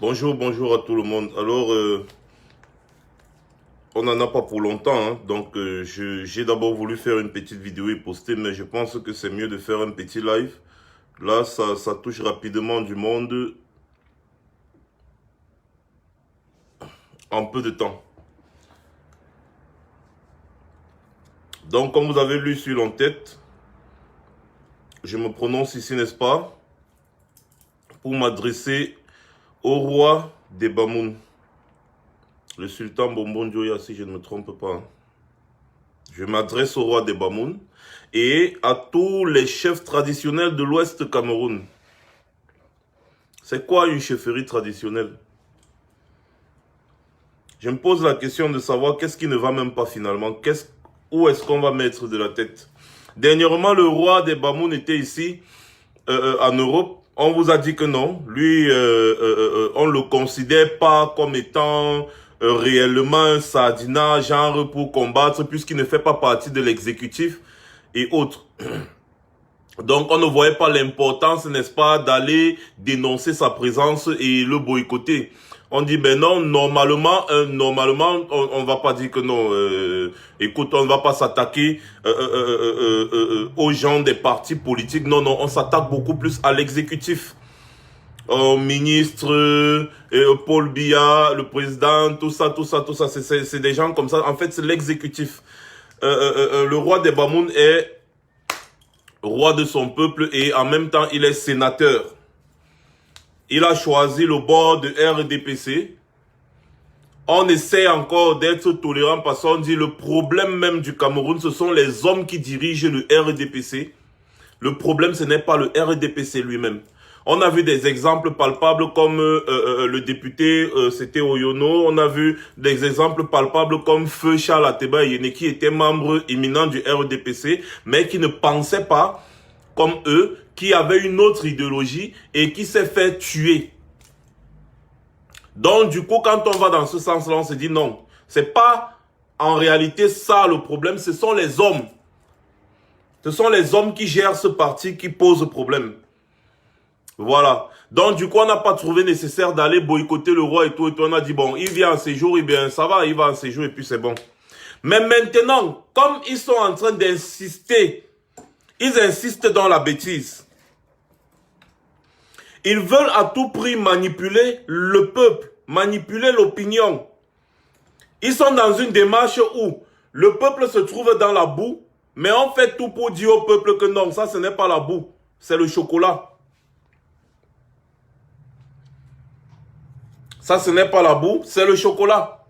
Bonjour, bonjour à tout le monde. Alors, on n'en a pas pour longtemps, hein. Donc j'ai d'abord voulu faire une petite vidéo et poster, mais je pense que c'est mieux de faire un petit live. Là, ça touche rapidement du monde en peu de temps. Donc, comme vous avez lu sur l'entête, je me prononce ici, n'est-ce pas, pour m'adresser au roi des Bamoun, le sultan Bombon Dioya, si je ne me trompe pas. Je m'adresse au roi des Bamoun et à tous les chefs traditionnels de l'Ouest Cameroun. C'est quoi une chefferie traditionnelle? Je me pose la question de savoir qu'est-ce qui ne va même pas finalement. Où est-ce qu'on va mettre de la tête? Dernièrement, le roi des Bamoun était ici, en Europe. On vous a dit que non. Lui, on ne le considère pas comme étant réellement un sardinat, genre pour combattre, puisqu'il ne fait pas partie de l'exécutif et autres. Donc, on ne voyait pas l'importance, n'est-ce pas, d'aller dénoncer sa présence et le boycotter. On dit, ben non, normalement, on va pas dire que non. Écoute, on ne va pas s'attaquer aux gens des partis politiques. Non, non, on s'attaque beaucoup plus à l'exécutif. Au ministre, Paul Biya, le président, tout ça. C'est des gens comme ça. En fait, c'est l'exécutif. Le roi des Bamoun est roi de son peuple et en même temps, il est sénateur. Il a choisi le bord de RDPC. On essaie encore d'être tolérant parce qu'on dit le problème même du Cameroun, ce sont les hommes qui dirigent le RDPC. Le problème, ce n'est pas le RDPC lui-même. On a vu des exemples palpables comme le député, c'était Oyono. On a vu des exemples palpables comme Feu Charles Ateba Yene, qui était membre éminent du RDPC, mais qui ne pensait pas comme eux, qui avait une autre idéologie et qui s'est fait tuer. Donc du coup, quand on va dans ce sens-là, on se dit non. C'est pas en réalité ça le problème, ce sont les hommes. Ce sont les hommes qui gèrent ce parti qui posent problème. Voilà. Donc du coup, on n'a pas trouvé nécessaire d'aller boycotter le roi et tout. On a dit bon, il vient en séjour, et bien ça va, il va en séjour et puis c'est bon. Mais maintenant, comme ils sont en train d'insister, ils insistent dans la bêtise. Ils veulent à tout prix manipuler le peuple, manipuler l'opinion. Ils sont dans une démarche où le peuple se trouve dans la boue, mais on fait tout pour dire au peuple que non, ça ce n'est pas la boue, c'est le chocolat. Ça ce n'est pas la boue, c'est le chocolat.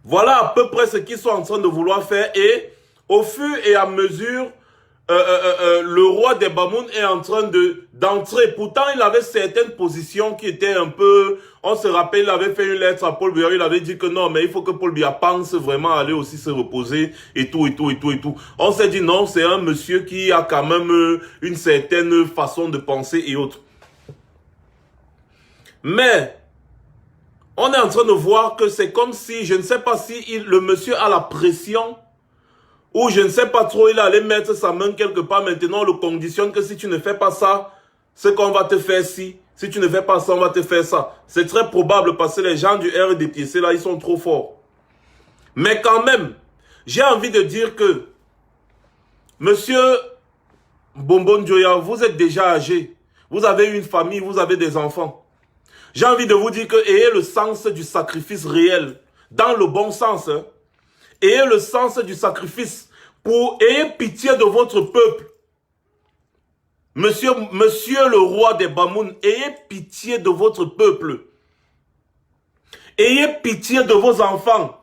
Voilà à peu près ce qu'ils sont en train de vouloir faire et au fur et à mesure, le roi des Bamoun est en train d'entrer. Pourtant, il avait certaines positions qui étaient un peu... On se rappelle, il avait fait une lettre à Paul Biya. Il avait dit que non, mais il faut que Paul Biya pense vraiment aller aussi se reposer et tout. On s'est dit non, c'est un monsieur qui a quand même une certaine façon de penser et autres. Mais on est en train de voir que c'est comme si, je ne sais pas si le monsieur a la pression ou je ne sais pas trop, il allait mettre sa main quelque part. Maintenant, on le conditionne que si tu ne fais pas ça, c'est qu'on va te faire ci. Si tu ne fais pas ça, on va te faire ça. C'est très probable parce que les gens du RDPC, là, ils sont trop forts. Mais quand même, j'ai envie de dire que, monsieur Bombon Dioya, vous êtes déjà âgé. Vous avez une famille, vous avez des enfants. J'ai envie de vous dire que ayez le sens du sacrifice réel. Dans le bon sens, hein. Ayez le sens du sacrifice ayez pitié de votre peuple. Monsieur le roi des Bamoun, ayez pitié de votre peuple. Ayez pitié de vos enfants.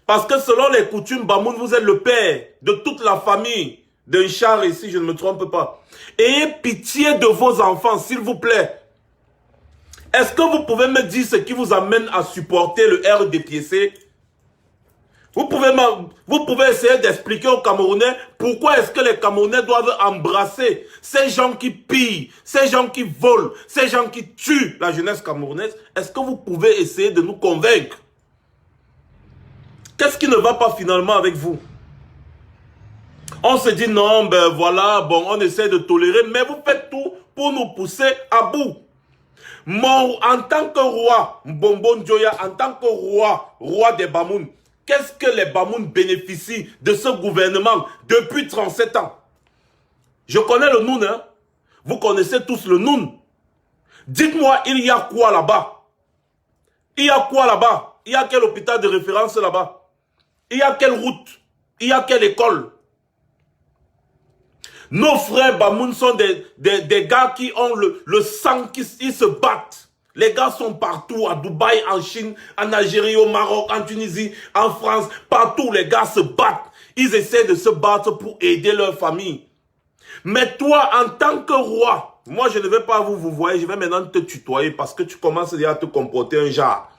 Parce que selon les coutumes, Bamoun, vous êtes le père de toute la famille d'un char ici, je ne me trompe pas. Ayez pitié de vos enfants, s'il vous plaît. Est-ce que vous pouvez me dire ce qui vous amène à supporter le RDPC? Vous pouvez essayer d'expliquer aux Camerounais pourquoi est-ce que les Camerounais doivent embrasser ces gens qui pillent, ces gens qui volent, ces gens qui tuent la jeunesse camerounaise. Est-ce que vous pouvez essayer de nous convaincre? Qu'est-ce qui ne va pas finalement avec vous? On se dit non, ben voilà, bon, on essaie de tolérer, mais vous faites tout pour nous pousser à bout. En tant que roi, Mbombo Njoya, en tant que roi des Bamoun, qu'est-ce que les Bamoun bénéficient de ce gouvernement depuis 37 ans? Je connais le Noun, hein? Vous connaissez tous le Noun. Dites-moi, il y a quoi là-bas? Il y a quoi là-bas? Il y a quel hôpital de référence là-bas? Il y a quelle route? Il y a quelle école? Nos frères Bamoun sont des gars qui ont le sang, ils se battent. Les gars sont partout, à Dubaï, en Chine, en Algérie, au Maroc, en Tunisie, en France. Partout, les gars se battent. Ils essaient de se battre pour aider leur famille. Mais toi, en tant que roi, moi je ne vais pas vous voyez, je vais maintenant te tutoyer parce que tu commences déjà à te comporter un genre.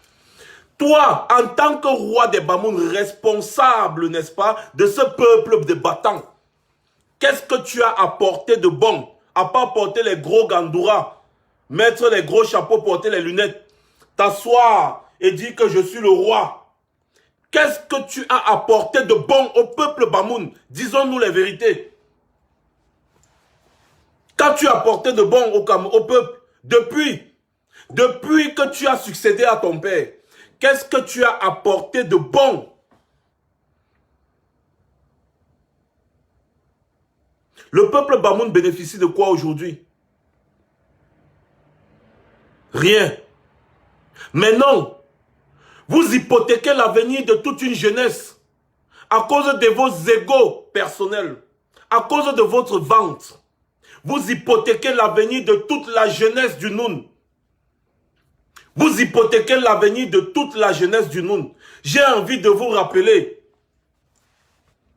Toi, en tant que roi des Bamoun, responsable, n'est-ce pas, de ce peuple de battants, qu'est-ce que tu as apporté de bon? À part porter les gros gandouras, mettre les gros chapeaux, porter les lunettes, t'asseoir et dire que je suis le roi. Qu'est-ce que tu as apporté de bon au peuple Bamoun? Disons-nous les vérités. Qu'as-tu apporté de bon au peuple depuis que tu as succédé à ton père? Qu'est-ce que tu as apporté de bon? Le peuple Bamoun bénéficie de quoi aujourd'hui? Rien. Mais non, vous hypothéquez l'avenir de toute une jeunesse à cause de vos égos personnels, à cause de votre vente. Vous hypothéquez l'avenir de toute la jeunesse du Noun. Vous hypothéquez l'avenir de toute la jeunesse du Noun. J'ai envie de vous rappeler,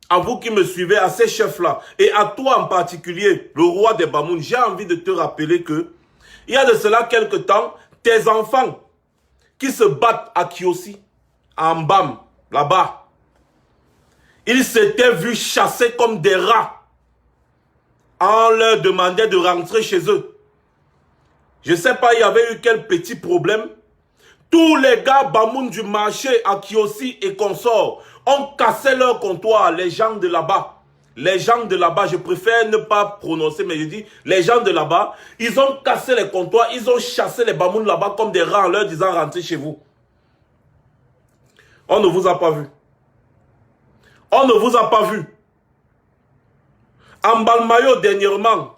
à vous qui me suivez, à ces chefs-là, et à toi en particulier, le roi des Bamoun, j'ai envie de te rappeler que, il y a de cela quelque temps, tes enfants qui se battent à Kiosi, à Mbam, là-bas, ils s'étaient vus chasser comme des rats. On leur demandait de rentrer chez eux. Je ne sais pas, il y avait eu quel petit problème. Tous les gars Bamoun du marché à Kiosi et consorts ont cassé leur comptoir, les gens de là-bas. Les gens de là-bas, je préfère ne pas prononcer, mais je dis, les gens de là-bas, ils ont cassé les comptoirs, ils ont chassé les Bamoun là-bas comme des rats en leur disant rentrez chez vous. On ne vous a pas vu. On ne vous a pas vu. En Balmayo, dernièrement,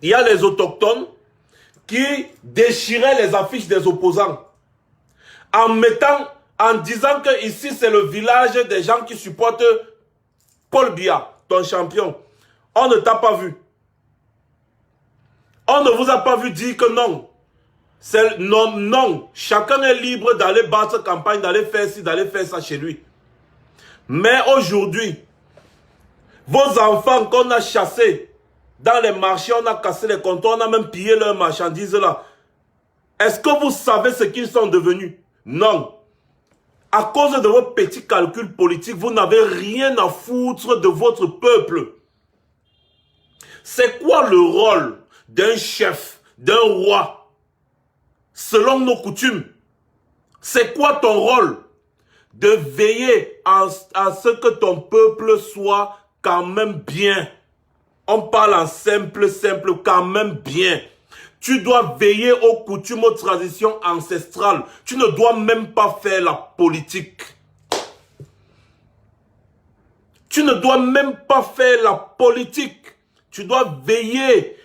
il y a les autochtones qui déchiraient les affiches des opposants en disant que ici c'est le village des gens qui supportent Paul Biya, ton champion. On ne t'a pas vu. On ne vous a pas vu dire que non. Non, non. Chacun est libre d'aller battre campagne, d'aller faire ci, d'aller faire ça chez lui. Mais aujourd'hui, vos enfants qu'on a chassés dans les marchés, on a cassé les comptoirs, on a même pillé leurs marchandises là. Est-ce que vous savez ce qu'ils sont devenus? Non. À cause de vos petits calculs politiques, vous n'avez rien à foutre de votre peuple. C'est quoi le rôle d'un chef, d'un roi, selon nos coutumes? C'est quoi ton rôle? De veiller à ce que ton peuple soit quand même bien. On parle en simple, quand même bien. Tu dois veiller aux coutumes, aux traditions ancestrales. Tu ne dois même pas faire la politique. Tu ne dois même pas faire la politique. Tu dois veiller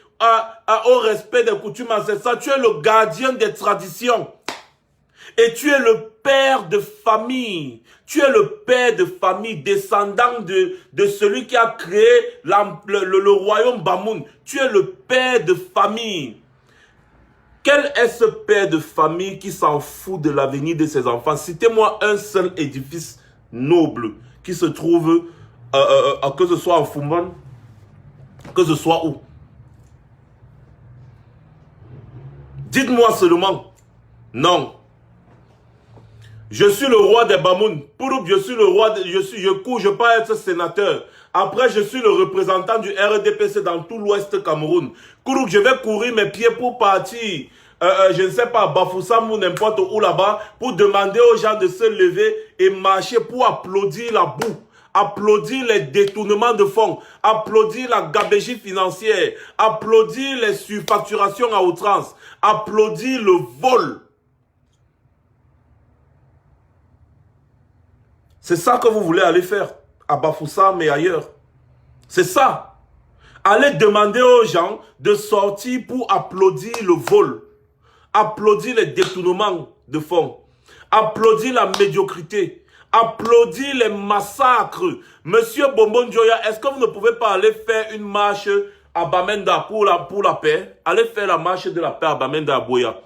au respect des coutumes ancestrales. Tu es le gardien des traditions. Et tu es le père de famille. Tu es le père de famille, descendant de celui qui a créé le royaume Bamoun. Tu es le père de famille. Quel Quel est ce père de famille qui s'en fout de l'avenir de ses enfants? Citez-moi un seul édifice noble qui se trouve, que ce soit en Fumban, que ce soit où. Dites-moi seulement. Non. Je suis le roi des Bamoun. Pouroup, je suis le roi, je peux être sénateur. Après, je suis le représentant du RDPC dans tout l'ouest Cameroun. Kourouk, je vais courir mes pieds pour partir, je ne sais pas, Bafoussam ou n'importe où là-bas, pour demander aux gens de se lever et marcher pour applaudir la boue, applaudir les détournements de fonds, applaudir la gabégie financière, applaudir les surfacturations à outrance, applaudir le vol. C'est ça que vous voulez aller faire à Bafoussam et ailleurs. C'est ça. Allez demander aux gens de sortir pour applaudir le vol, applaudir les détournements de fonds, applaudir la médiocrité, applaudir les massacres. Monsieur Bonbon Joya, est-ce que vous ne pouvez pas aller faire une marche à Bamenda pour la paix? Allez faire la marche de la paix à Bamenda à Boya.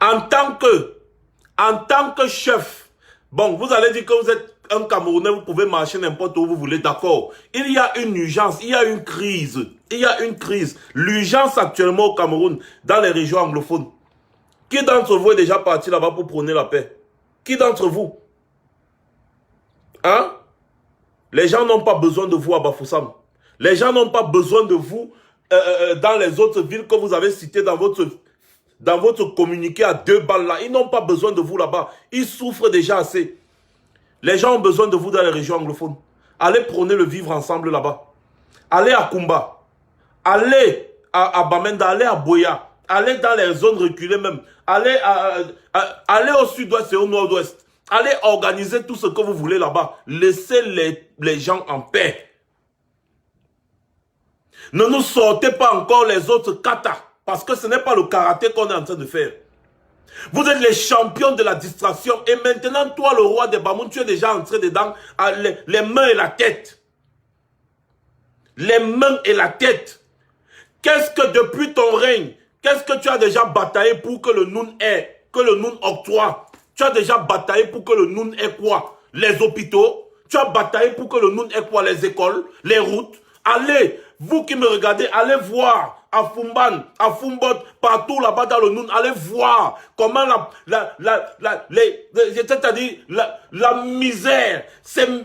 En tant que chef, bon, vous allez dire que vous êtes un Camerounais, vous pouvez marcher n'importe où vous voulez, d'accord. Il y a une urgence, il y a une crise. Il y a une crise. L'urgence actuellement au Cameroun, dans les régions anglophones. Qui d'entre vous est déjà parti là-bas pour prôner la paix? Qui d'entre vous? Hein? Les gens n'ont pas besoin de vous à Bafoussam. Les gens n'ont pas besoin de vous dans les autres villes que vous avez citées dans votre communiqué à 2 balles là. Ils n'ont pas besoin de vous là-bas. Ils souffrent déjà assez. Les gens ont besoin de vous dans les régions anglophones. Allez prôner le vivre ensemble là-bas. Allez à Kumba. Allez à Bamenda. Allez à Boya. Allez dans les zones reculées même. Allez au sud-ouest et au nord-ouest. Allez organiser tout ce que vous voulez là-bas. Laissez les gens en paix. Ne nous sortez pas encore les autres katas. Parce que ce n'est pas le karaté qu'on est en train de faire. Vous êtes les champions de la distraction. Et maintenant, toi, le roi des Bamoun, tu es déjà entré dedans, les mains et la tête. Les mains et la tête. Qu'est-ce que depuis ton règne, qu'est-ce que tu as déjà bataillé pour que le Noun ait, que le Noun octroie? Tu as déjà bataillé pour que le Noun ait quoi? Les hôpitaux. Tu as bataillé pour que le Noun ait quoi? Les écoles, les routes. Allez, vous qui me regardez, allez voir à Fumban, à Fumbot, partout là-bas dans le Noun, allez voir comment c'est-à-dire la misère,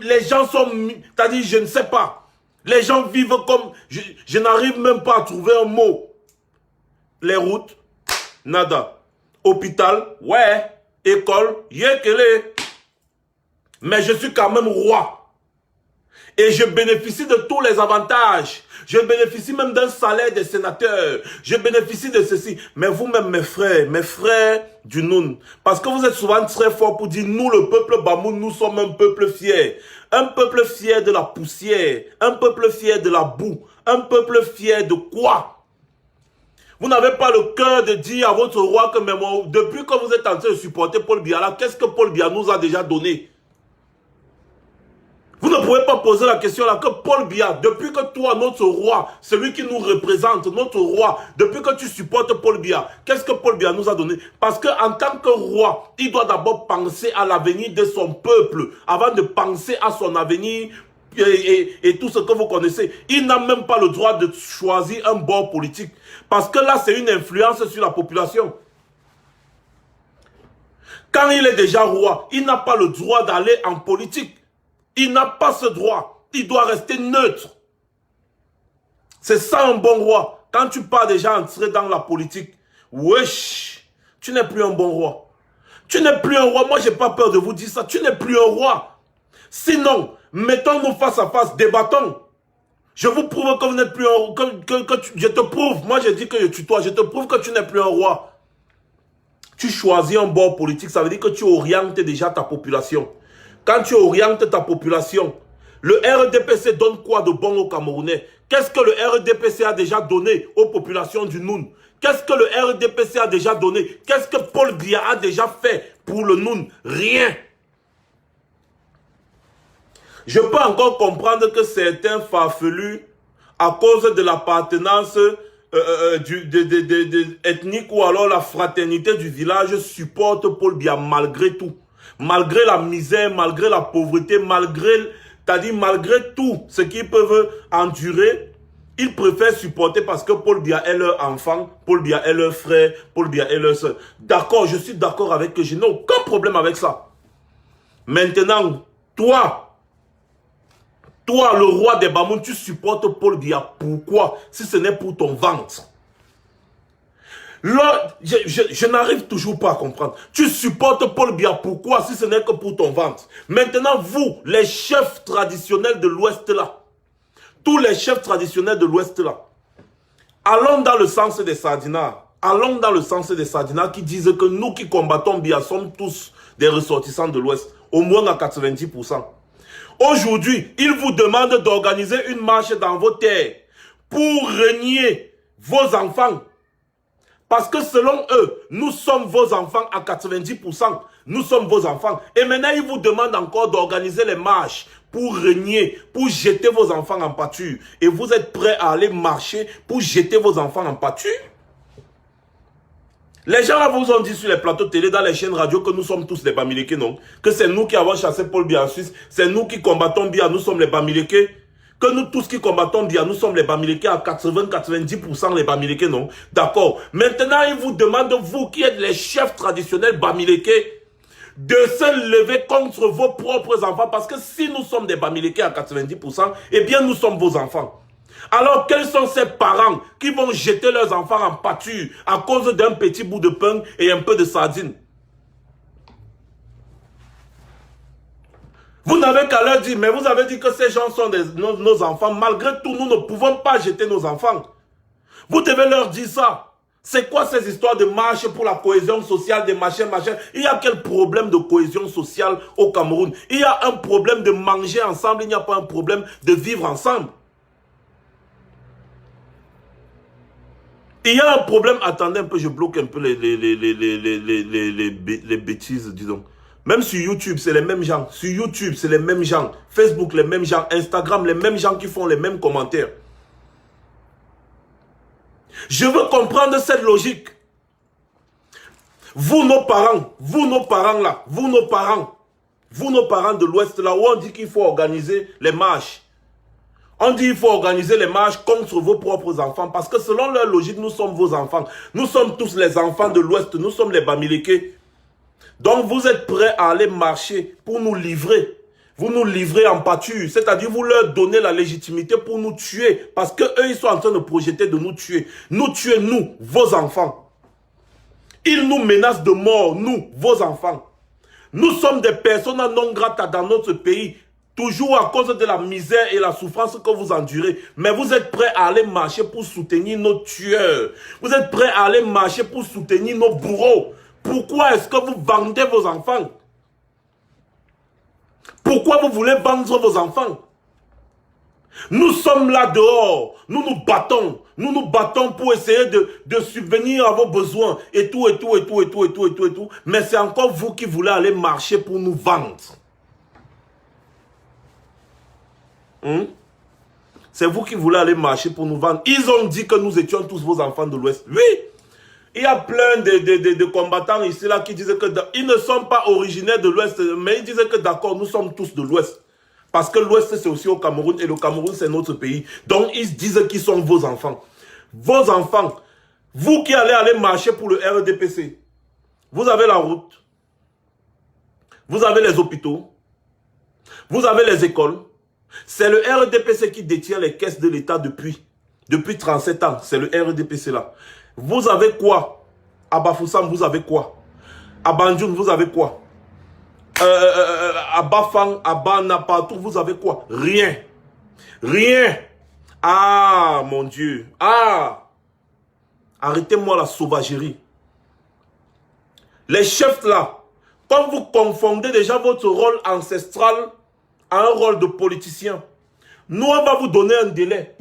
les gens sont, c'est-à-dire je ne sais pas, les gens vivent comme, je n'arrive même pas à trouver un mot. Les routes, nada. Hôpital, ouais. École, yekele. Mais je suis quand même roi. Et je bénéficie de tous les avantages. Je bénéficie même d'un salaire de sénateur. Je bénéficie de ceci. Mais vous-même, mes frères du Noun, parce que vous êtes souvent très forts pour dire, nous, le peuple Bamoun, nous sommes un peuple fier. Un peuple fier de la poussière. Un peuple fier de la boue. Un peuple fier de quoi? Vous n'avez pas le cœur de dire à votre roi que même depuis que vous êtes en train de supporter Paul Biya là, qu'est-ce que Paul Biya nous a déjà donné? Vous ne pouvez pas poser la question là que Paul Biya, depuis que toi, notre roi, celui qui nous représente, notre roi, depuis que tu supportes Paul Biya, qu'est-ce que Paul Biya nous a donné? Parce qu'en tant que roi, il doit d'abord penser à l'avenir de son peuple, avant de penser à son avenir et tout ce que vous connaissez. Il n'a même pas le droit de choisir un bord politique. Parce que là, c'est une influence sur la population. Quand il est déjà roi, il n'a pas le droit d'aller en politique. Il n'a pas ce droit. Il doit rester neutre. C'est ça un bon roi. Quand tu pars déjà entrer dans la politique, wesh, tu n'es plus un bon roi. Tu n'es plus un roi. Moi, j'ai pas peur de vous dire ça. Tu n'es plus un roi. Sinon, mettons-nous face à face, débattons. Je vous prouve que vous n'êtes plus un roi. Je te prouve. Moi, j'ai dit que je tutoie. Je te prouve que tu n'es plus un roi. Tu choisis un bord politique. Ça veut dire que tu orientes déjà ta population. Quand tu orientes ta population, le RDPC donne quoi de bon aux Camerounais? Qu'est-ce que le RDPC a déjà donné aux populations du Noun? Qu'est-ce que le RDPC a déjà donné? Qu'est-ce que Paul Biya a déjà fait pour le Noun? Rien. Je peux encore comprendre que certains farfelus, à cause de l'appartenance ethnique ou alors la fraternité du village supporte Paul Biya malgré tout. Malgré la misère, malgré la pauvreté, malgré tout ce qu'ils peuvent endurer, ils préfèrent supporter parce que Paul Biya est leur enfant, Paul Biya est leur frère, Paul Biya est leur soeur. D'accord, je suis d'accord avec eux, je n'ai aucun problème avec ça. Maintenant, toi, le roi des Bamoun, tu supportes Paul Biya. Pourquoi? Si ce n'est pour ton ventre. Là, je n'arrive toujours pas à comprendre. Tu supportes Paul Biya. Pourquoi? Si ce n'est que pour ton ventre. Maintenant, vous, les chefs traditionnels de l'Ouest là, tous les chefs traditionnels de l'Ouest là, allons dans le sens des Sardinats. Allons dans le sens des Sardinats qui disent que nous qui combattons Biya sommes tous des ressortissants de l'Ouest. Au moins à 90%. Aujourd'hui, ils vous demandent d'organiser une marche dans vos terres pour renier vos enfants. Parce que selon eux, nous sommes vos enfants à 90%. Nous sommes vos enfants. Et maintenant, ils vous demandent encore d'organiser les marches pour renier, pour jeter vos enfants en pâture. Et vous êtes prêts à aller marcher pour jeter vos enfants en pâture? Les gens là vous ont dit sur les plateaux télé, dans les chaînes radio, que nous sommes tous des Bamileke, non? Que c'est nous qui avons chassé Paul Biya en Suisse. C'est nous qui combattons Biya, nous sommes les Bamileke. Que nous tous qui combattons Biya, nous sommes les Bamileke à 80-90% les Bamileke, non? D'accord. Maintenant, ils vous demandent, vous qui êtes les chefs traditionnels Bamileke, de se lever contre vos propres enfants. Parce que si nous sommes des Bamileke à 90%, eh bien nous sommes vos enfants. Alors, quels sont ces parents qui vont jeter leurs enfants en pâture à cause d'un petit bout de pain et un peu de sardine? Vous n'avez qu'à leur dire, mais vous avez dit que ces gens sont nos enfants. Malgré tout, nous ne pouvons pas jeter nos enfants. Vous devez leur dire ça. C'est quoi ces histoires de marche pour la cohésion sociale, des machins? Il y a quel problème de cohésion sociale au Cameroun? Il y a un problème de manger ensemble, il n'y a pas un problème de vivre ensemble. Il y a un problème, attendez un peu, je bloque un peu les bêtises, disons. Même sur YouTube, c'est les mêmes gens. Sur YouTube, c'est les mêmes gens. Facebook, les mêmes gens. Instagram, les mêmes gens qui font les mêmes commentaires. Je veux comprendre cette logique. Vous, nos parents là, vous, nos parents de l'Ouest là, où on dit qu'il faut organiser les marches. On dit qu'il faut organiser les marches contre vos propres enfants. Parce que selon leur logique, nous sommes vos enfants. Nous sommes tous les enfants de l'Ouest. Nous sommes les Bamileke. Donc vous êtes prêts à aller marcher pour nous livrer. Vous nous livrez en pâture. C'est-à-dire vous leur donnez la légitimité pour nous tuer. Parce qu'eux, ils sont en train de projeter de nous tuer. Nous tuer, nous, vos enfants. Ils nous menacent de mort, nous, vos enfants. Nous sommes des personnes non grates dans notre pays. Toujours à cause de la misère et la souffrance que vous endurez. Mais vous êtes prêts à aller marcher pour soutenir nos tueurs. Vous êtes prêts à aller marcher pour soutenir nos bourreaux. Pourquoi est-ce que vous vendez vos enfants? Pourquoi vous voulez vendre vos enfants? Nous sommes là dehors. Nous nous battons. Nous nous battons pour essayer de subvenir à vos besoins. Et tout. Mais c'est encore vous qui voulez aller marcher pour nous vendre. C'est vous qui voulez aller marcher pour nous vendre. Ils ont dit que nous étions tous vos enfants de l'Ouest. Oui. Il y a plein de combattants ici là qui disaient que ils ne sont pas originaires de l'Ouest, mais ils disaient que d'accord, nous sommes tous de l'Ouest. Parce que l'Ouest c'est aussi au Cameroun et le Cameroun c'est notre pays. Donc ils disent qu'ils sont vos enfants. Vos enfants, vous qui allez marcher pour le RDPC, vous avez la route, vous avez les hôpitaux, vous avez les écoles. C'est le RDPC qui détient les caisses de l'État depuis 37 ans. C'est le RDPC là. Vous avez quoi? À Bafoussam, vous avez quoi? À Banjoun, vous avez quoi? À Bafang, à Bana, partout, vous avez quoi? Rien. Rien. Ah, mon Dieu. Ah. Arrêtez-moi la sauvagerie. Les chefs là, quand vous confondez déjà votre rôle ancestral à un rôle de politicien, nous, on va vous donner un délai.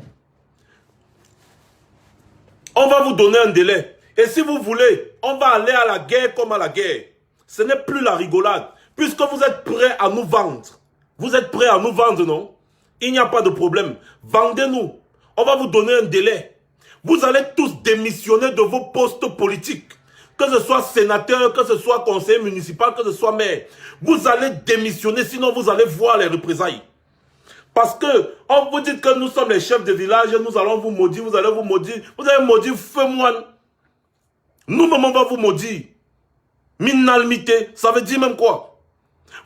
On va vous donner un délai. Et si vous voulez, on va aller à la guerre comme à la guerre. Ce n'est plus la rigolade. Puisque vous êtes prêts à nous vendre. Vous êtes prêts à nous vendre, non? Il n'y a pas de problème. Vendez-nous. On va vous donner un délai. Vous allez tous démissionner de vos postes politiques. Que ce soit sénateur, que ce soit conseiller municipal, que ce soit maire. Vous allez démissionner, sinon vous allez voir les représailles. Parce que, on vous dit que nous sommes les chefs de village, nous allons vous maudire, vous allez vous maudire. Vous allez maudire feu moine. Nous-mêmes, on va vous maudire. Minalmité, ça veut dire même quoi?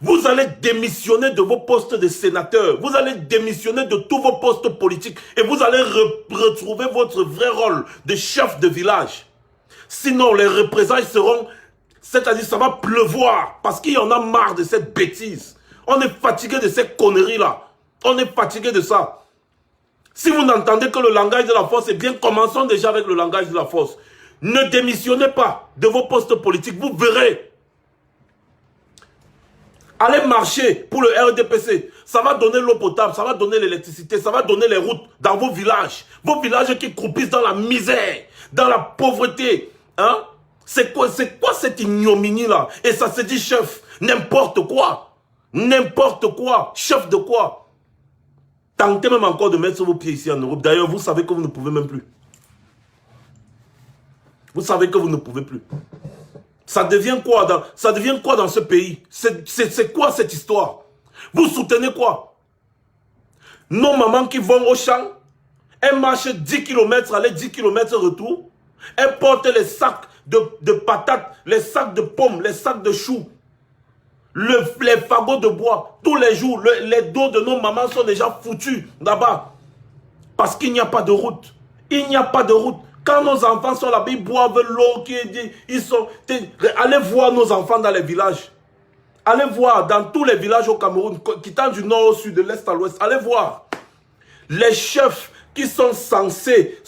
Vous allez démissionner de vos postes de sénateur. Vous allez démissionner de tous vos postes politiques. Et vous allez retrouver votre vrai rôle de chef de village. Sinon, les représailles seront... C'est-à-dire, ça va pleuvoir. Parce qu'il y en a marre de cette bêtise. On est fatigué de ces conneries-là. On est fatigué de ça. Si vous n'entendez que le langage de la force, eh bien, commençons déjà avec le langage de la force. Ne démissionnez pas de vos postes politiques. Vous verrez. Allez marcher pour le RDPC. Ça va donner l'eau potable, ça va donner l'électricité, ça va donner les routes dans vos villages. Vos villages qui croupissent dans la misère, dans la pauvreté. Hein? C'est quoi cette ignominie-là? Et ça se dit chef. N'importe quoi. N'importe quoi. Chef de quoi? Tentez même encore de mettre vos pieds ici en Europe. D'ailleurs, vous savez que vous ne pouvez même plus. Vous savez que vous ne pouvez plus. Ça devient quoi dans ce pays? C'est quoi cette histoire? Vous soutenez quoi? Nos mamans qui vont au champ, elles marchent 10 km, aller 10 km retour. Elles portent les sacs de patates, les sacs de pommes, les sacs de choux, les fagots de bois. Tous les jours, les dos de nos mamans sont déjà foutus là-bas. Parce qu'il n'y a pas de route. Il n'y a pas de route. Quand nos enfants sont là-bas, ils boivent l'eau qui est dit, allez voir nos enfants dans les villages. Allez voir dans tous les villages au Cameroun, quittant du nord au sud, de l'est à l'ouest. Allez voir. Les chefs qui sont censés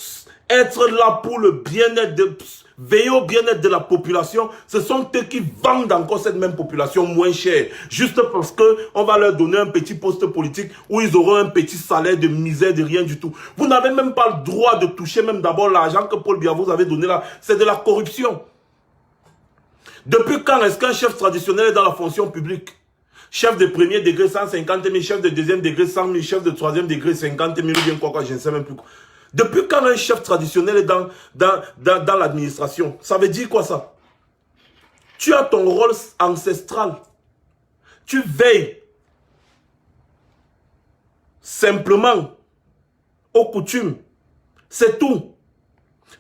être là pour le bien-être, veiller au bien-être de la population, ce sont eux qui vendent encore cette même population moins chère. Juste parce qu'on va leur donner un petit poste politique où ils auront un petit salaire de misère, de rien du tout. Vous n'avez même pas le droit de toucher même d'abord l'argent que Paul Biya vous avait donné là. C'est de la corruption. Depuis quand est-ce qu'un chef traditionnel est dans la fonction publique? Chef de premier degré 150 000, chef de deuxième degré 100 000, chef de troisième degré 50 000, ou bien quoi, je ne sais même plus quoi. Depuis quand un chef traditionnel est dans l'administration? Ça veut dire quoi ça? Tu as ton rôle ancestral. Tu veilles simplement aux coutumes. C'est tout.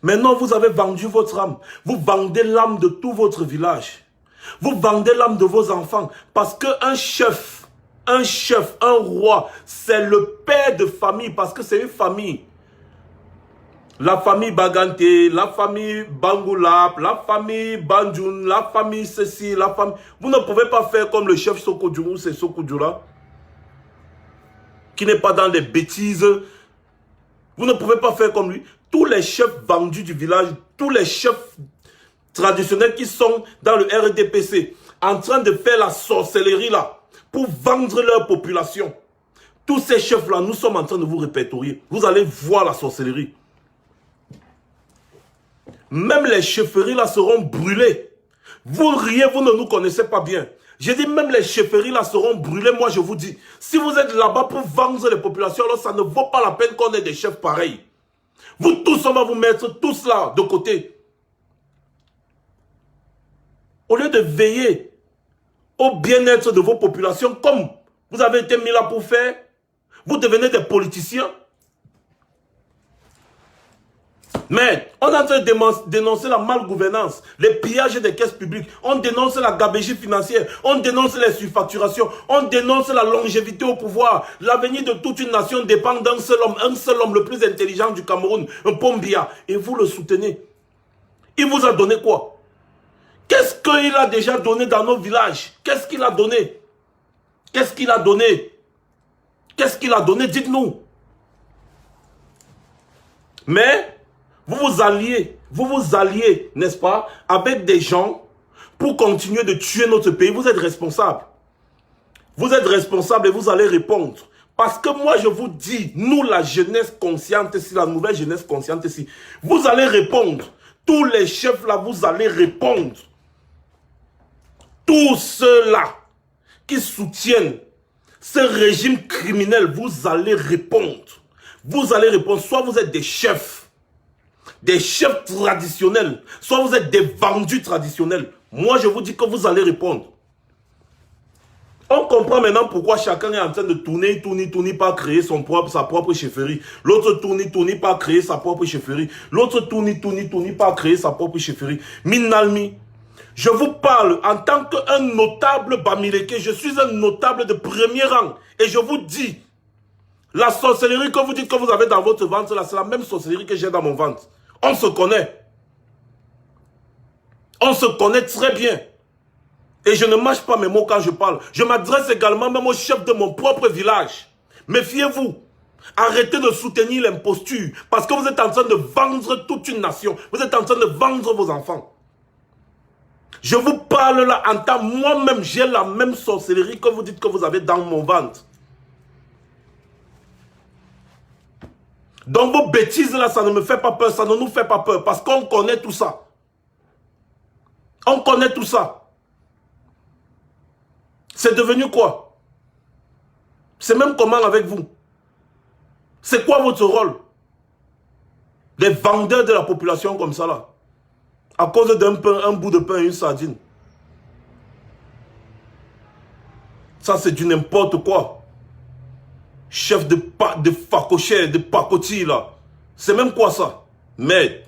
Maintenant, vous avez vendu votre âme. Vous vendez l'âme de tout votre village. Vous vendez l'âme de vos enfants. Parce qu'un chef, un roi, c'est le père de famille. Parce que c'est une famille. La famille Bagante, la famille Bangoulap, la famille Banjoun, la famille ceci, la famille... Vous ne pouvez pas faire comme le chef Sokodjourou, c'est Sokodjoura, qui n'est pas dans les bêtises. Vous ne pouvez pas faire comme lui. Tous les chefs vendus du village, tous les chefs traditionnels qui sont dans le RDPC, en train de faire la sorcellerie là, pour vendre leur population. Tous ces chefs-là, nous sommes en train de vous répertorier. Vous allez voir la sorcellerie. Même les chefferies là seront brûlées. Vous riez, vous ne nous connaissez pas bien. J'ai dit même les chefferies là seront brûlées. Moi je vous dis, si vous êtes là-bas pour vendre les populations, alors ça ne vaut pas la peine qu'on ait des chefs pareils. Vous tous, on va vous mettre tous là de côté. Au lieu de veiller au bien-être de vos populations, comme vous avez été mis là pour faire, vous devenez des politiciens. Mais on est en train de dénoncer la malgouvernance, les pillages des caisses publiques, on dénonce la gabegie financière, on dénonce les surfacturations, on dénonce la longévité au pouvoir. L'avenir de toute une nation dépend d'un seul homme le plus intelligent du Cameroun, un Paul Biya, et vous le soutenez. Il vous a donné quoi? Qu'est-ce qu'il a déjà donné dans nos villages? Qu'est-ce qu'il a donné? Qu'est-ce qu'il a donné? Qu'est-ce qu'il a donné? Dites-nous. Mais vous vous alliez, n'est-ce pas, avec des gens pour continuer de tuer notre pays. Vous êtes responsables. Vous êtes responsables et vous allez répondre. Parce que moi, je vous dis, nous, la jeunesse consciente ici, la nouvelle jeunesse consciente ici, vous allez répondre. Tous les chefs là, vous allez répondre. Tous ceux-là qui soutiennent ce régime criminel, vous allez répondre. Vous allez répondre. Soit vous êtes des chefs, des chefs traditionnels, soit vous êtes des vendus traditionnels. Moi, je vous dis que vous allez répondre. On comprend maintenant pourquoi chacun est en train de tourner, pas créer sa propre chefferie. L'autre tourne, pas créer sa propre chefferie. L'autre tourne, pas créer sa propre chefferie. Minalmi, je vous parle en tant qu'un notable Bamileke. Je suis un notable de premier rang. Et je vous dis, la sorcellerie que vous dites que vous avez dans votre ventre, c'est la même sorcellerie que j'ai dans mon ventre. On se connaît. On se connaît très bien. Et je ne mâche pas mes mots quand je parle. Je m'adresse également même au chef de mon propre village. Méfiez-vous. Arrêtez de soutenir l'imposture. Parce que vous êtes en train de vendre toute une nation. Vous êtes en train de vendre vos enfants. Je vous parle là en tant moi-même, j'ai la même sorcellerie que vous dites que vous avez dans mon ventre. Donc vos bêtises là, ça ne me fait pas peur, ça ne nous fait pas peur. Parce qu'on connaît tout ça. On connaît tout ça. C'est devenu quoi? C'est même comment avec vous? C'est quoi votre rôle? Des vendeurs de la population comme ça là. À cause d'un pain, un bout de pain et une sardine. Ça c'est du n'importe quoi. Chef de facochère, de pacotille là. C'est même quoi ça? Mais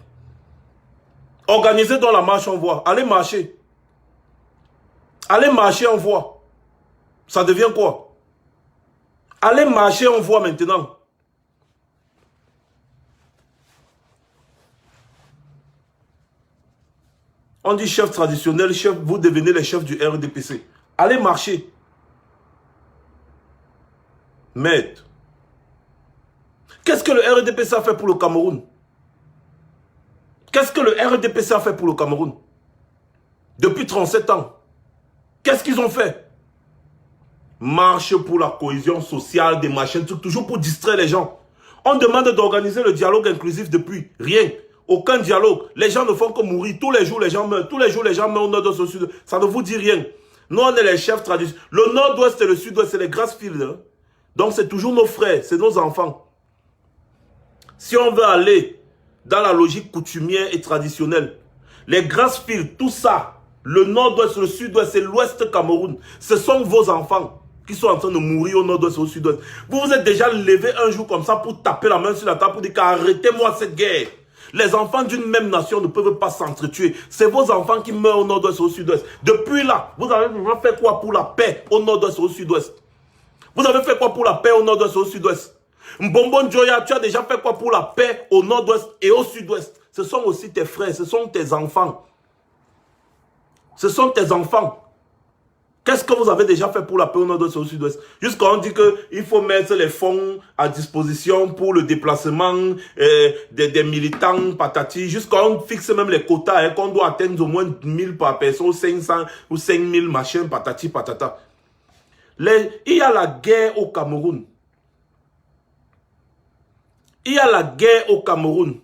organisez dans la marche, on voit. Allez marcher. Allez marcher, on voit. Ça devient quoi? Allez marcher, on voit maintenant. On dit chef traditionnel, chef, vous devenez les chefs du RDPC. Allez marcher. Maître. Qu'est-ce que le RDPC a fait pour le Cameroun? Qu'est-ce que le RDPC a fait pour le Cameroun? Depuis 37 ans. Qu'est-ce qu'ils ont fait? Marche pour la cohésion sociale, des machines, toujours pour distraire les gens. On demande d'organiser le dialogue inclusif depuis. Rien. Aucun dialogue. Les gens ne font que mourir. Tous les jours, les gens meurent. Tous les jours, les gens meurent au nord-ouest, au sud. Ça ne vous dit rien. Nous, on est les chefs traditionnels. Le nord-ouest et le sud-ouest, c'est les Grassfields. Hein? Donc, c'est toujours nos frères, c'est nos enfants. Si on veut aller dans la logique coutumière et traditionnelle, les Grassfields, tout ça, le nord-ouest, le sud-ouest et l'ouest Cameroun, ce sont vos enfants qui sont en train de mourir au nord-ouest et au sud-ouest. Vous vous êtes déjà levé un jour comme ça pour taper la main sur la table pour dire qu'arrêtez-moi cette guerre. Les enfants d'une même nation ne peuvent pas s'entretuer. C'est vos enfants qui meurent au nord-ouest et au sud-ouest. Depuis là, vous avez fait quoi pour la paix au nord-ouest et au sud-ouest? Vous avez fait quoi pour la paix au nord-ouest et au sud-ouest? Mbombo Njoya, tu as déjà fait quoi pour la paix au nord-ouest et au sud-ouest? Ce sont aussi tes frères, ce sont tes enfants. Ce sont tes enfants. Qu'est-ce que vous avez déjà fait pour la paix au nord-ouest et au sud-ouest? Jusqu'à on dit qu'il faut mettre les fonds à disposition pour le déplacement des militants patati. Jusqu'à on fixe même les quotas hein, qu'on doit atteindre au moins 1000 par personne, 500 ou 5000 machins patati patata. Il y a la guerre au Cameroun. Il y a la guerre au Cameroun.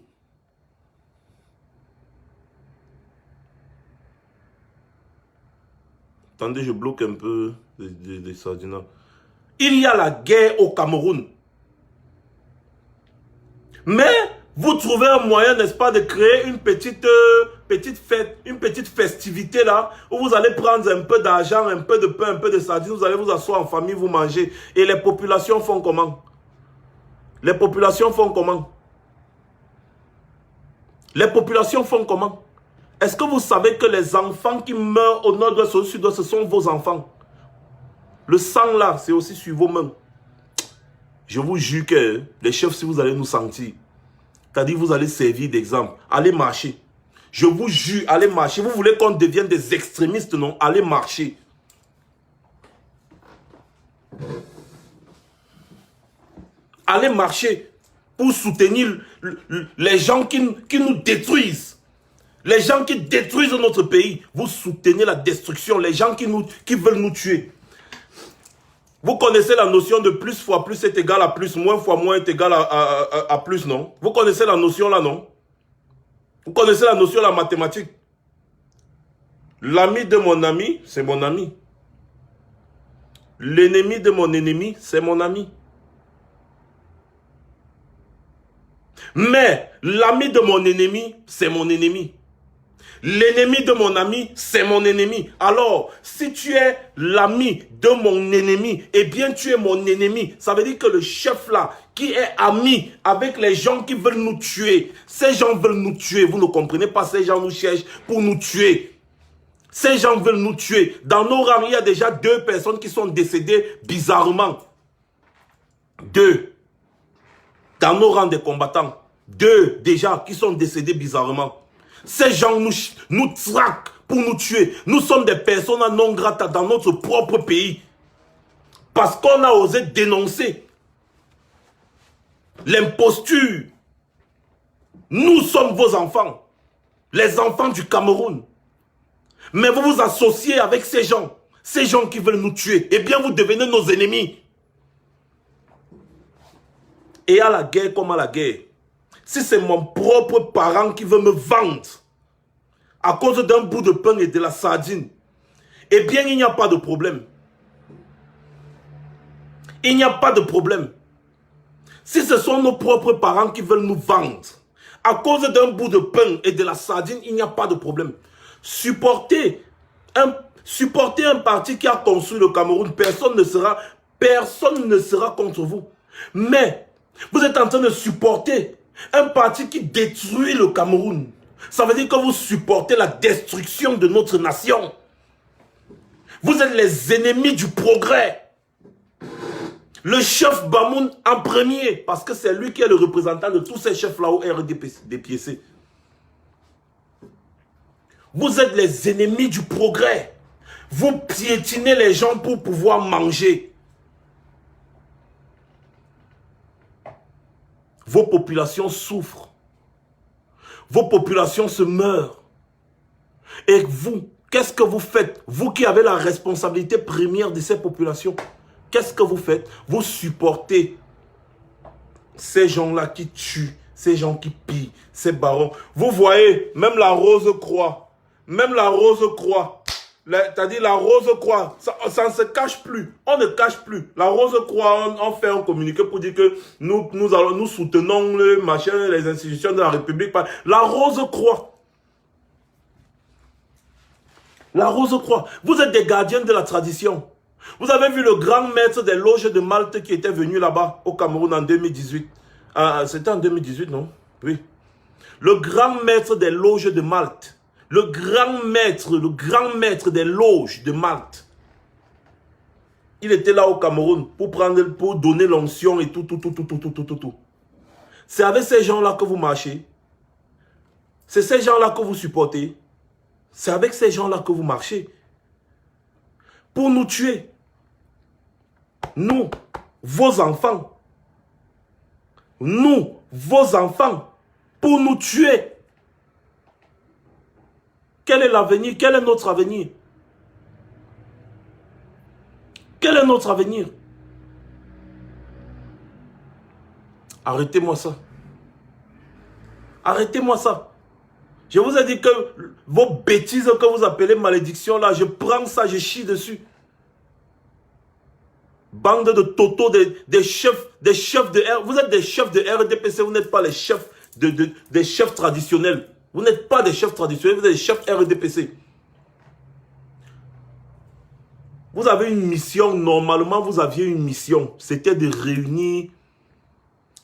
Attendez, je bloque un peu les sardines. Il y a la guerre au Cameroun. Mais vous trouvez un moyen, n'est-ce pas, de créer une petite fête, une petite festivité là, où vous allez prendre un peu d'argent, un peu de pain, un peu de sardines, vous allez vous asseoir en famille, vous manger. Et les populations font comment? Les populations font comment? Les populations font comment? Est-ce que vous savez que les enfants qui meurent au nord-ouest, au sud-ouest, ce sont vos enfants? Le sang là, c'est aussi sur vos mains. Je vous jure que les chefs, si vous allez nous sentir, c'est-à-dire vous allez servir d'exemple, allez marcher. Je vous jure, allez marcher. Vous voulez qu'on devienne des extrémistes, non? Allez marcher. Allez marcher pour soutenir les gens qui nous détruisent. Les gens qui détruisent notre pays. Vous soutenez la destruction. Les gens qui veulent nous tuer. Vous connaissez la notion de plus fois plus est égal à plus, moins fois moins est égal à plus, non? Vous connaissez la notion là, non? Vous connaissez la notion de la mathématique? L'ami de mon ami, c'est mon ami. L'ennemi de mon ennemi, c'est mon ami. Mais l'ami de mon ennemi, c'est mon ennemi. L'ennemi de mon ami, c'est mon ennemi. Alors, si tu es l'ami de mon ennemi, eh bien tu es mon ennemi. Ça veut dire que le chef là, qui est ami avec les gens qui veulent nous tuer, ces gens veulent nous tuer. Vous ne comprenez pas, ces gens nous cherchent pour nous tuer. Ces gens veulent nous tuer. Dans nos rangs, il y a déjà 2 personnes qui sont décédées bizarrement. 2. Dans nos rangs des combattants. 2 déjà qui sont décédés bizarrement. Ces gens nous traquent pour nous tuer. Nous sommes des personnes non grata dans notre propre pays. Parce qu'on a osé dénoncer l'imposture. Nous sommes vos enfants. Les enfants du Cameroun. Mais vous vous associez avec ces gens qui veulent nous tuer. Eh bien, vous devenez nos ennemis. Et à la guerre comme à la guerre, si c'est mon propre parent qui veut me vendre à cause d'un bout de pain et de la sardine, eh bien, il n'y a pas de problème. Il n'y a pas de problème. Si ce sont nos propres parents qui veulent nous vendre à cause d'un bout de pain et de la sardine, il n'y a pas de problème. Supporter un parti qui a construit le Cameroun, personne ne sera contre vous. Mais vous êtes en train de supporter un parti qui détruit le Cameroun. Ça veut dire que vous supportez la destruction de notre nation. Vous êtes les ennemis du progrès. Le chef Bamoun en premier, parce que c'est lui qui est le représentant de tous ces chefs-là au RDPC. Vous êtes les ennemis du progrès. Vous piétinez les gens pour pouvoir manger. Vos populations souffrent. Vos populations se meurent. Et vous, qu'est-ce que vous faites? Vous qui avez la responsabilité première de ces populations, qu'est-ce que vous faites? Vous supportez ces gens-là qui tuent, ces gens qui pillent, ces barons. Vous voyez, même la Rose-Croix, c'est-à-dire la Rose-Croix, ça ne se cache plus. On ne cache plus. La Rose-Croix, on fait un communiqué pour dire que nous soutenons les institutions de la République. La Rose-Croix. La Rose-Croix. Vous êtes des gardiens de la tradition. Vous avez vu le grand maître des loges de Malte qui était venu là-bas au Cameroun en 2018. C'était en 2018, non? Oui. Le grand maître des loges de Malte. Le grand maître des loges de Malte. Il était là au Cameroun pour donner l'onction et tout. C'est avec ces gens-là que vous marchez. C'est ces gens-là que vous supportez. C'est avec ces gens-là que vous marchez. Pour nous tuer. Nous, vos enfants. Nous, vos enfants. Pour nous tuer. Quel est l'avenir? Quel est notre avenir? Quel est notre avenir? Arrêtez-moi ça. Arrêtez-moi ça. Je vous ai dit que vos bêtises que vous appelez malédiction là, je prends ça, je chie dessus. Bande de totos, des chefs de R. Vous êtes des chefs de RDPC, vous n'êtes pas les chefs des chefs traditionnels. Vous n'êtes pas des chefs traditionnels, vous êtes des chefs RDPC. Vous avez une mission, normalement vous aviez une mission. C'était de réunir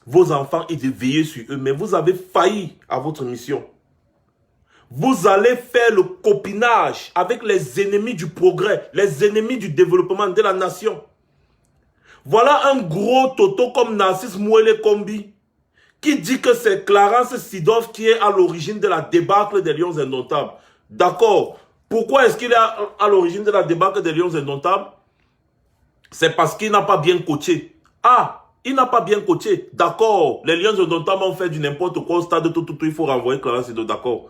vos enfants et de veiller sur eux. Mais vous avez failli à votre mission. Vous allez faire le copinage avec les ennemis du progrès, les ennemis du développement de la nation. Voilà un gros toto comme Narcisse Mouele Kombi qui dit que c'est Clarence Seedorf qui est à l'origine de la débâcle des Lions Indomptables. D'accord. Pourquoi est-ce qu'il est à l'origine de la débâcle des Lions Indomptables? C'est parce qu'il n'a pas bien coaché. Ah, il n'a pas bien coaché. D'accord. Les Lions Indomptables ont fait du n'importe quoi au stade, tout. Il faut renvoyer Clarence Seedorf. D'accord.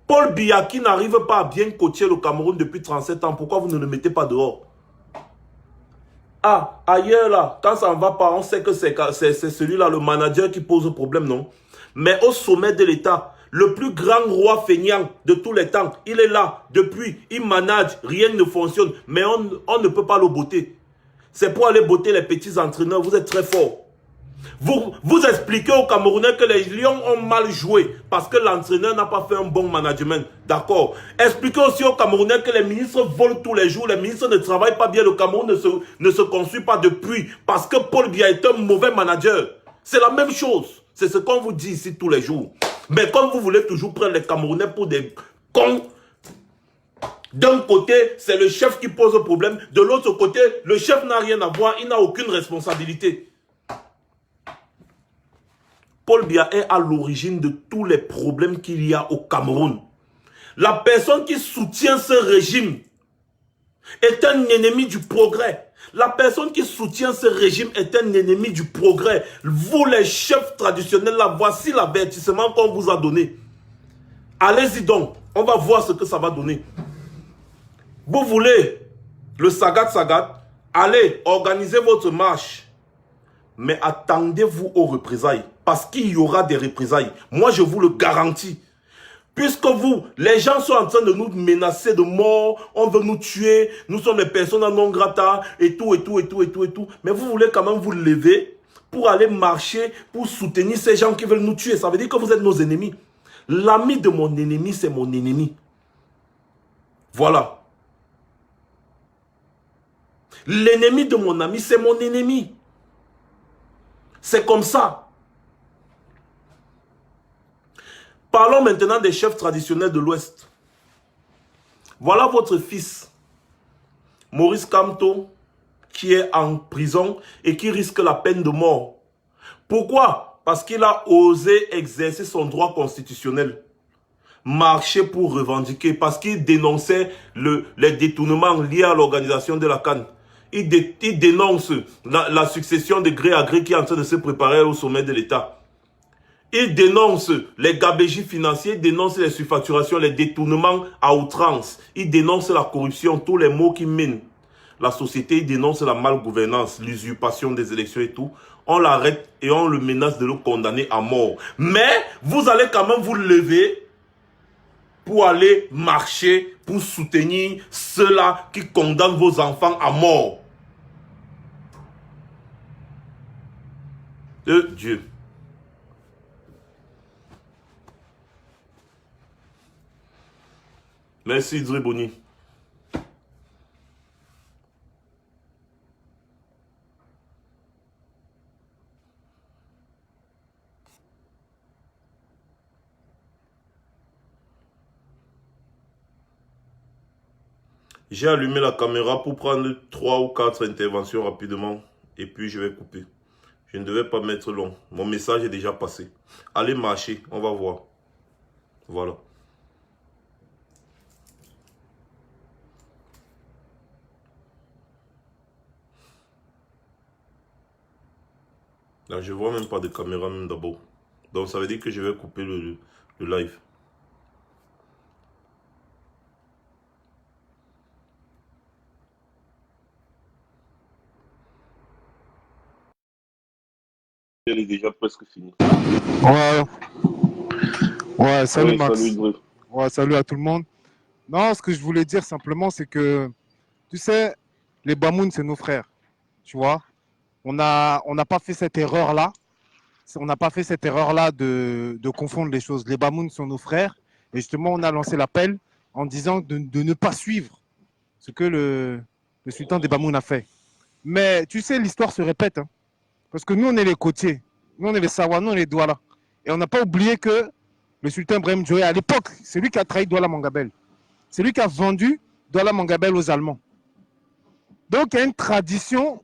Paul Biya qui n'arrive pas à bien coacher le Cameroun depuis 37 ans. Pourquoi vous ne le mettez pas dehors? Ah, ailleurs là, quand ça ne va pas, on sait que c'est celui-là, le manager qui pose problème, non? Mais au sommet de l'État, le plus grand roi feignant de tous les temps, il est là, depuis, il manage, rien ne fonctionne, mais on ne peut pas le botter. C'est pour aller botter les petits entraîneurs, vous êtes très forts. Vous expliquez aux Camerounais que les Lions ont mal joué parce que l'entraîneur n'a pas fait un bon management. D'accord. Expliquez aussi aux Camerounais que les ministres volent tous les jours. Les ministres ne travaillent pas bien. Le Cameroun ne se construit pas depuis parce que Paul Biya est un mauvais manager. C'est la même chose. C'est ce qu'on vous dit ici tous les jours. Mais comme vous voulez toujours prendre les Camerounais pour des cons, d'un côté, c'est le chef qui pose le problème. De l'autre côté, le chef n'a rien à voir. Il n'a aucune responsabilité. Paul Biya est à l'origine de tous les problèmes qu'il y a au Cameroun. La personne qui soutient ce régime est un ennemi du progrès. La personne qui soutient ce régime est un ennemi du progrès. Vous, les chefs traditionnels, là, voici l'avertissement qu'on vous a donné. Allez-y donc. On va voir ce que ça va donner. Vous voulez le sagat, allez, organisez votre marche. Mais attendez-vous aux représailles. Parce qu'il y aura des représailles. Moi, je vous le garantis. Puisque vous, les gens sont en train de nous menacer de mort, on veut nous tuer, nous sommes les personnes non grata, et tout. Mais vous voulez quand même vous lever pour aller marcher, pour soutenir ces gens qui veulent nous tuer. Ça veut dire que vous êtes nos ennemis. L'ami de mon ennemi, c'est mon ennemi. Voilà. L'ennemi de mon ami, c'est mon ennemi. C'est comme ça. Parlons maintenant des chefs traditionnels de l'Ouest. Voilà votre fils, Maurice Kamto, qui est en prison et qui risque la peine de mort. Pourquoi? Parce qu'il a osé exercer son droit constitutionnel. Marcher pour revendiquer, parce qu'il dénonçait les détournements liés à l'organisation de la CAN. Il dénonce la succession de gré à gré qui est en train de se préparer au sommet de l'État. Il dénonce les gabégies financiers, il dénonce les surfacturations, les détournements à outrance. Il dénonce la corruption, tous les maux qui minent la société. Il dénonce la malgouvernance, l'usurpation des élections et tout. On l'arrête et on le menace de le condamner à mort. Mais vous allez quand même vous lever pour aller marcher, pour soutenir ceux-là qui condamnent vos enfants à mort. De Dieu. Merci Idré Boni. J'ai allumé la caméra pour prendre 3 ou 4 interventions rapidement et puis je vais couper. Je ne devais pas mettre long. Mon message est déjà passé. Allez marcher, on va voir. Voilà. Là, je vois même pas de caméra même d'abord. Donc ça veut dire que je vais couper le live. Elle est déjà presque finie. Ouais, salut Oui, Max. salut Idré. Ouais, salut à tout le monde. Non, ce que je voulais dire simplement, c'est que, tu sais, les Bamoun, c'est nos frères. Tu vois, on n'a pas fait cette erreur-là. On n'a pas fait cette erreur-là de confondre les choses. Les Bamoun sont nos frères. Et justement, on a lancé l'appel en disant de ne pas suivre ce que le sultan des Bamoun a fait. Mais tu sais, l'histoire se répète. Hein, parce que nous, on est les côtiers. Nous, on est les Sawa, nous, on est les Douala. Et on n'a pas oublié que le sultan Ibrahim Djoé, à l'époque, c'est lui qui a trahi Douala Mangabel. C'est lui qui a vendu Douala Mangabel aux Allemands. Donc, il y a une tradition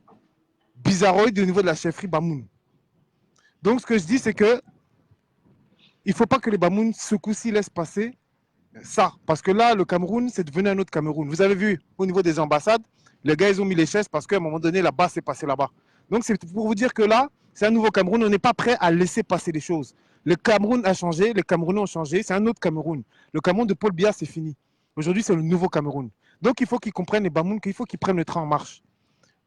bizarroïde au niveau de la chefferie Bamoun. Donc, ce que je dis, c'est que il ne faut pas que les Bamoun, ce coup-ci, laissent passer ça. Parce que là, le Cameroun, c'est devenu un autre Cameroun. Vous avez vu, au niveau des ambassades, les gars, ils ont mis les chaises parce qu'à un moment donné, là-bas, c'est passé là-bas. Donc, c'est pour vous dire que là, c'est un nouveau Cameroun. On n'est pas prêt à laisser passer les choses. Le Cameroun a changé, les Camerounais ont changé. C'est un autre Cameroun. Le Cameroun de Paul Biya, c'est fini. Aujourd'hui, c'est le nouveau Cameroun. Donc, il faut qu'ils comprennent, les Bamoun, qu'il faut qu'ils prennent le train en marche.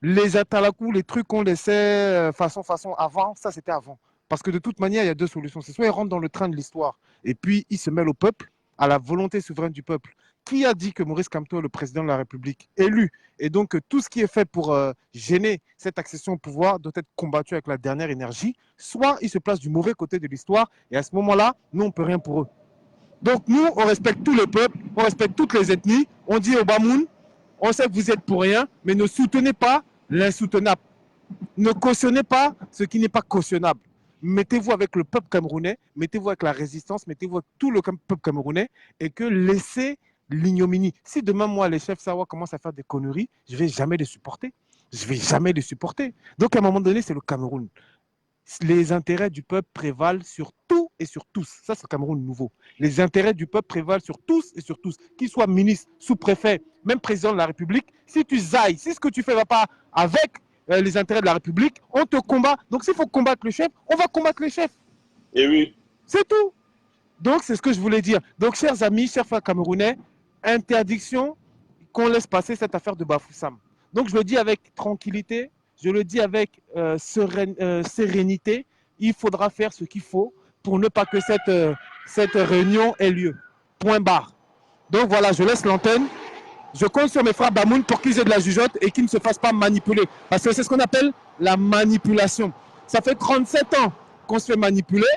Les atalakou, les trucs qu'on laissait façon avant, ça, c'était avant. Parce que de toute manière, il y a deux solutions. C'est soit ils rentrent dans le train de l'histoire et puis ils se mêlent au peuple, à la volonté souveraine du peuple. Qui a dit que Maurice Kamto est le président de la République élu? Et donc, tout ce qui est fait pour gêner cette accession au pouvoir doit être combattu avec la dernière énergie. Soit ils se placent du mauvais côté de l'histoire, et à ce moment-là, nous, on ne peut rien pour eux. Donc, nous, on respecte tout le peuple, on respecte toutes les ethnies. On dit au Bamoun, on sait que vous êtes pour rien, mais ne soutenez pas l'insoutenable. Ne cautionnez pas ce qui n'est pas cautionnable. Mettez-vous avec le peuple camerounais, mettez-vous avec la résistance, mettez-vous avec tout le peuple camerounais et que laissez l'ignominie. Si demain, moi, les chefs Sawa commencent à faire des conneries, je ne vais jamais les supporter. Je ne vais jamais les supporter. Donc, à un moment donné, c'est le Cameroun. Les intérêts du peuple prévalent sur tout et sur tous. Ça, c'est le Cameroun nouveau. Les intérêts du peuple prévalent sur tous et sur tous. Qu'ils soient ministre, sous-préfet, même président de la République, si tu zailles, si ce que tu fais ne va pas avec les intérêts de la République, on te combat. Donc, s'il faut combattre le chef, on va combattre le chef. Et oui. C'est tout. Donc, c'est ce que je voulais dire. Donc, chers amis, chers frères camerounais, interdiction qu'on laisse passer cette affaire de Bafoussam. Donc, je le dis avec tranquillité, je le dis avec sérénité. Il faudra faire ce qu'il faut pour ne pas que cette réunion ait lieu. Point barre. Donc, voilà, je laisse l'antenne. Je compte sur mes frères Bamoun pour qu'ils aient de la jugeote et qu'ils ne se fassent pas manipuler. Parce que c'est ce qu'on appelle la manipulation. Ça fait 37 ans qu'on se fait manipuler.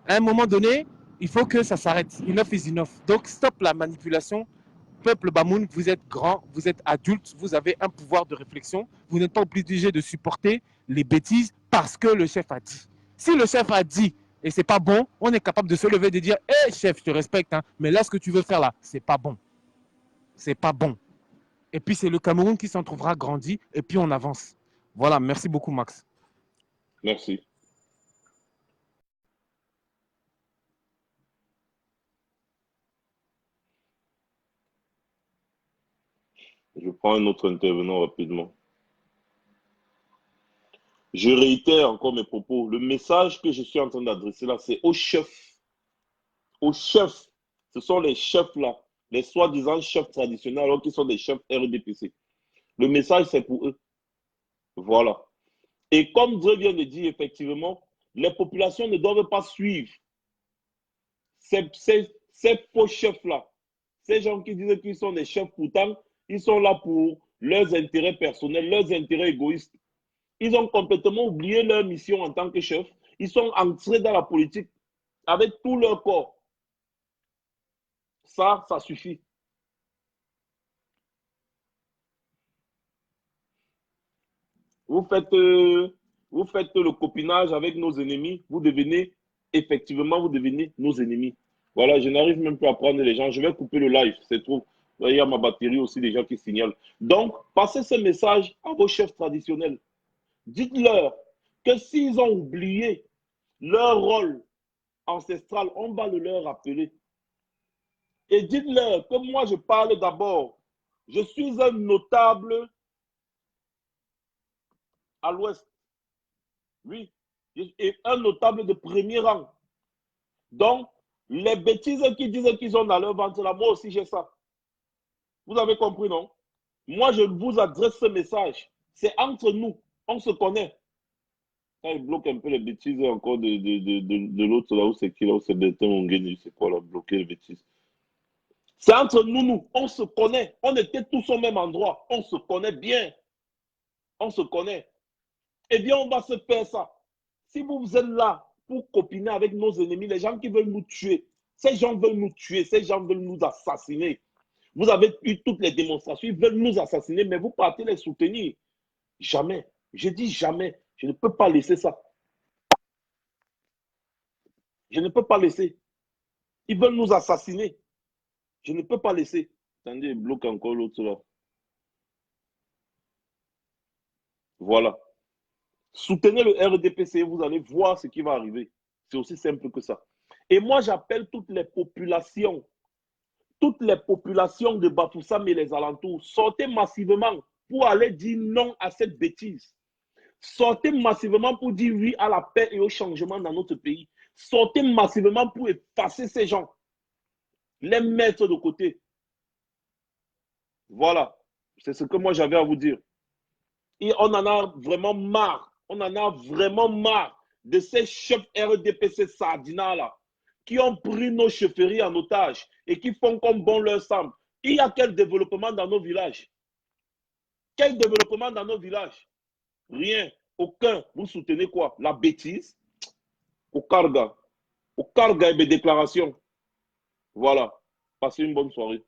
À un moment donné, il faut que ça s'arrête. Enough is enough. Donc, stop la manipulation. Peuple Bamoun, vous êtes grand, vous êtes adulte, vous avez un pouvoir de réflexion. Vous n'êtes pas obligé de supporter les bêtises parce que le chef a dit. Si le chef a dit et c'est pas bon, on est capable de se lever et de dire hé hey, chef, je te respecte, hein, mais là, ce que tu veux faire là, c'est pas bon. C'est pas bon. Et puis, c'est le Cameroun qui s'en trouvera grandi et puis on avance. Voilà, merci beaucoup, Max. Merci. Je prends un autre intervenant rapidement. Je réitère encore mes propos. Le message que je suis en train d'adresser là, c'est aux chefs. Aux chefs. Ce sont les chefs là, les soi-disant chefs traditionnels, alors qu'ils sont des chefs RDPC. Le message, c'est pour eux. Voilà. Et comme Dieu vient de dire, effectivement, les populations ne doivent pas suivre ces faux chefs-là. Ces gens qui disent qu'ils sont des chefs, pourtant, ils sont là pour leurs intérêts personnels, leurs intérêts égoïstes. Ils ont complètement oublié leur mission en tant que chef. Ils sont entrés dans la politique avec tout leur corps. Ça suffit. Vous faites le copinage avec nos ennemis, vous devenez nos ennemis. Voilà, je n'arrive même plus à prendre les gens. Je vais couper le live, c'est trop. Il y a ma batterie aussi, des gens qui signalent. Donc, passez ce message à vos chefs traditionnels. Dites-leur que s'ils ont oublié leur rôle ancestral, on va le leur rappeler. Et dites-leur que moi, je parle d'abord. Je suis un notable à l'ouest. Oui, et un notable de premier rang. Donc, les bêtises qui disent qu'ils ont dans leur ventre, là, moi aussi j'ai ça. Vous avez compris, non? Moi, je vous adresse ce message. C'est entre nous. On se connaît. Quand il bloque un peu les bêtises encore de l'autre, là où c'est qui, là où c'est Bertin Ongeni, c'est quoi, là, bloquer les bêtises. C'est entre nous. On se connaît. On était tous au même endroit. On se connaît bien. On se connaît. Eh bien, on va se faire ça. Si vous êtes là pour copiner avec nos ennemis, les gens qui veulent nous tuer, ces gens veulent nous tuer, ces gens veulent nous assassiner. Vous avez eu toutes les démonstrations, ils veulent nous assassiner, mais vous partez les soutenir. Jamais. Je dis jamais. Je ne peux pas laisser ça. Je ne peux pas laisser. Ils veulent nous assassiner. Je ne peux pas laisser. Attendez, il bloque encore l'autre là. Voilà. Soutenez le RDPC, vous allez voir ce qui va arriver. C'est aussi simple que ça. Et moi, j'appelle toutes les populations de Bafoussam et les alentours, sortez massivement pour aller dire non à cette bêtise. Sortez massivement pour dire oui à la paix et au changement dans notre pays. Sortez massivement pour effacer ces gens, les mettre de côté. Voilà, c'est ce que moi j'avais à vous dire. Et on en a vraiment marre. On en a vraiment marre de ces chefs RDPC sardinats là qui ont pris nos chefferies en otage et qui font comme bon leur semble. Il y a quel développement dans nos villages? Quel développement dans nos villages? Rien. Aucun. Vous soutenez quoi? La bêtise? Au carga et des déclarations. Voilà. Passez une bonne soirée.